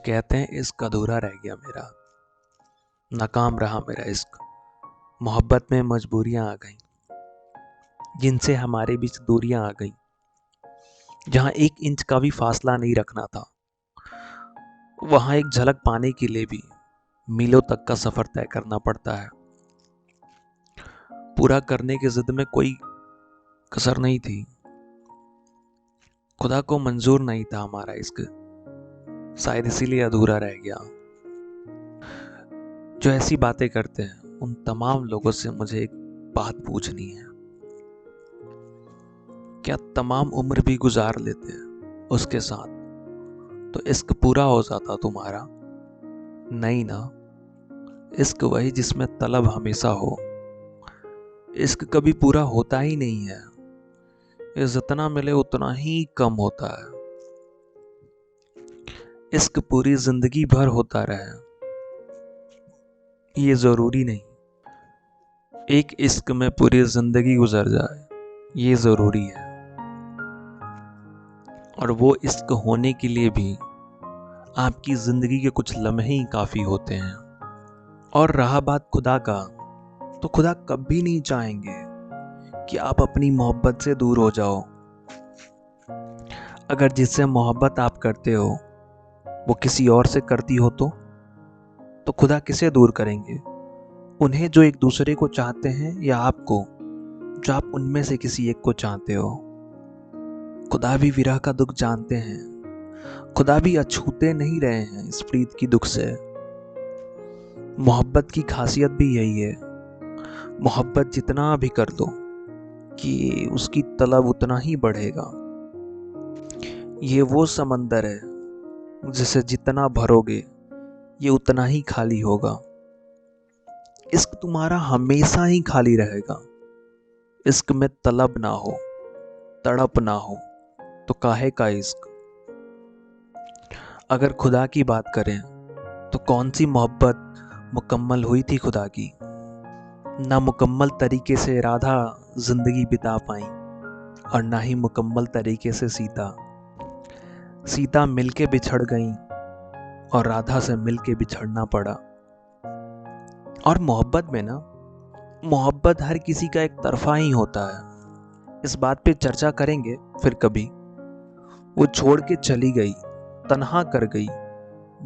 कहते हैं इश्क अधूरा रह गया मेरा, नाकाम रहा मेरा इश्क। मोहब्बत में मजबूरियां आ गईं, जिनसे हमारे बीच दूरियां आ गईं। जहां 1 इंच का भी फासला नहीं रखना था, वहां एक झलक पाने के लिए भी मीलों तक का सफर तय करना पड़ता है। पूरा करने की जिद में कोई कसर नहीं थी। खुदा को मंजूर नहीं था हमारा इश्क, शायद इसीलिए अधूरा रह गया। जो ऐसी बातें करते हैं उन तमाम लोगों से मुझे एक बात पूछनी है। क्या तमाम उम्र भी गुजार लेते हैं उसके साथ तो इश्क पूरा हो जाता तुम्हारा? नहीं ना। इश्क वही जिसमें तलब हमेशा हो। इश्क कभी पूरा होता ही नहीं है, ये जितना मिले उतना ही कम होता है। इश्क पूरी जिंदगी भर होता रहे, ये जरूरी नहीं। एक इश्क में पूरी जिंदगी गुजर जाए, ये जरूरी है। और वो इश्क होने के लिए भी आपकी जिंदगी के कुछ लम्हे ही काफी होते हैं। और रहा बात खुदा का, तो खुदा कभी नहीं चाहेंगे कि आप अपनी मोहब्बत से दूर हो जाओ। अगर जिससे मोहब्बत आप करते हो वो किसी और से करती हो तो खुदा किसे दूर करेंगे? उन्हें जो एक दूसरे को चाहते हैं, या आपको जो आप उनमें से किसी एक को चाहते हो? खुदा भी विरह का दुख जानते हैं, खुदा भी अछूते नहीं रहे हैं इस प्रीत की दुख से। मोहब्बत की खासियत भी यही है, मोहब्बत जितना भी कर दो कि उसकी तलब उतना ही बढ़ेगा। ये वो समंदर है जिसे जितना भरोगे ये उतना ही खाली होगा। इश्क तुम्हारा हमेशा ही खाली रहेगा। इश्क में तलब ना हो, तड़प ना हो तो काहे का इश्क? अगर खुदा की बात करें तो कौन सी मोहब्बत मुकम्मल हुई थी खुदा की? ना मुकम्मल तरीके से राधा जिंदगी बिता पाई, और ना ही मुकम्मल तरीके से सीता मिलके बिछड़ गई और राधा से मिलके बिछड़ना पड़ा। और मोहब्बत में ना, मोहब्बत हर किसी का एक तरफा ही होता है। इस बात पे चर्चा करेंगे फिर कभी। वो छोड़ के चली गई, तन्हा कर गई,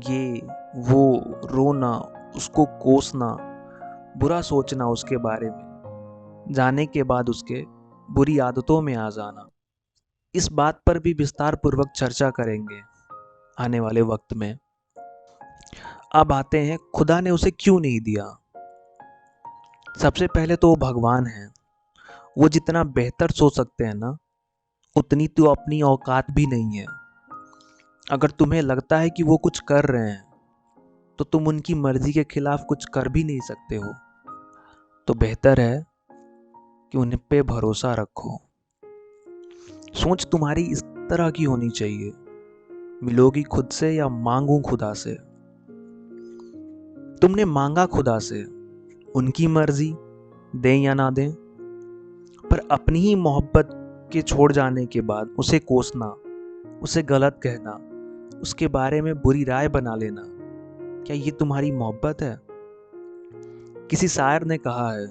ये वो रोना, उसको कोसना, बुरा सोचना उसके बारे में, जाने के बाद उसके बुरी आदतों में आ जाना। इस बात पर भी विस्तार पूर्वक चर्चा करेंगे आने वाले वक्त में। अब आते हैं खुदा ने उसे क्यों नहीं दिया। सबसे पहले तो वो भगवान हैं, वो जितना बेहतर सोच सकते हैं ना, उतनी तो अपनी औकात भी नहीं है। अगर तुम्हें लगता है कि वो कुछ कर रहे हैं तो तुम उनकी मर्जी के खिलाफ कुछ कर भी नहीं सकते हो। तो बेहतर है कि उन पे भरोसा रखो। सोच तुम्हारी इस तरह की होनी चाहिए, मिलोगी खुद से या मांगू खुदा से? तुमने मांगा खुदा से, उनकी मर्जी दें या ना दें। पर अपनी ही मोहब्बत के छोड़ जाने के बाद उसे कोसना, उसे गलत कहना, उसके बारे में बुरी राय बना लेना, क्या ये तुम्हारी मोहब्बत है? किसी शायर ने कहा है,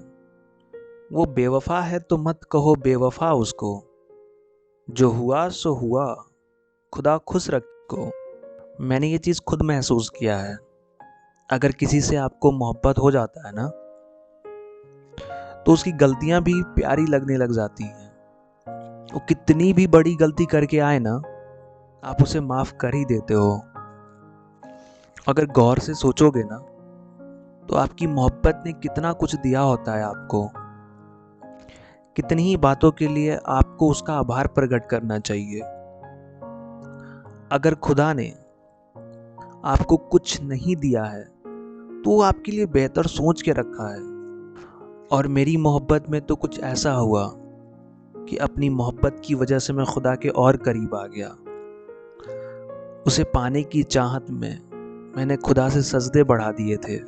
वो बेवफा है तो मत कहो बेवफा उसको, जो हुआ सो हुआ, खुदा खुश रखो। मैंने ये चीज़ खुद महसूस किया है। अगर किसी से आपको मोहब्बत हो जाता है ना, तो उसकी गलतियां भी प्यारी लगने लग जाती हैं। वो कितनी भी बड़ी गलती करके आए ना, आप उसे माफ कर ही देते हो। अगर गौर से सोचोगे ना, तो आपकी मोहब्बत ने कितना कुछ दिया होता है आपको। कितनी ही बातों के लिए आपको उसका आभार प्रकट करना चाहिए। अगर खुदा ने आपको कुछ नहीं दिया है तो वो आपके लिए बेहतर सोच के रखा है। और मेरी मोहब्बत में तो कुछ ऐसा हुआ कि अपनी मोहब्बत की वजह से मैं खुदा के और करीब आ गया। उसे पाने की चाहत में मैंने खुदा से सजदे बढ़ा दिए थे।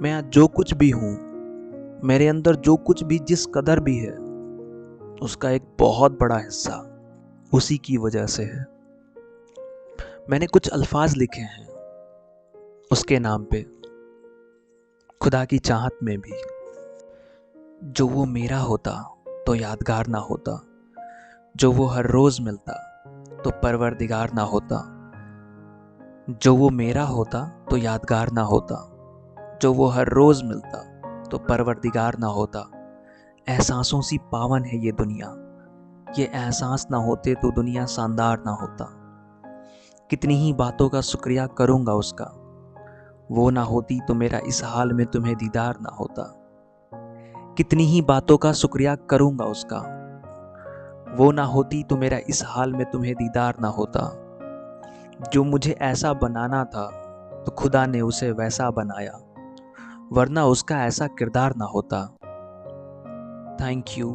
मैं आज जो कुछ भी हूँ, मेरे अंदर जो कुछ भी जिस कदर भी है, उसका एक बहुत बड़ा हिस्सा उसी की वजह से है। मैंने कुछ अल्फाज लिखे हैं उसके नाम पे, खुदा की चाहत में भी। जो वो मेरा होता तो यादगार ना होता, जो वो हर रोज मिलता तो परवरदिगार ना होता। जो वो मेरा होता तो यादगार ना होता, जो वो हर रोज मिलता तो परवरदिगार ना होता। एहसासों सी पावन है ये दुनिया, ये एहसास ना होते तो दुनिया शानदार ना होता। कितनी ही बातों का शुक्रिया करूंगा उसका, वो ना होती तो मेरा इस हाल में तुम्हें दीदार ना होता। कितनी ही बातों का शुक्रिया करूंगा उसका, वो ना होती तो मेरा इस हाल में तुम्हें दीदार ना होता। जो मुझे ऐसा बनाना था तो खुदा ने उसे वैसा बनाया, वरना उसका ऐसा किरदार ना होता। Thank you.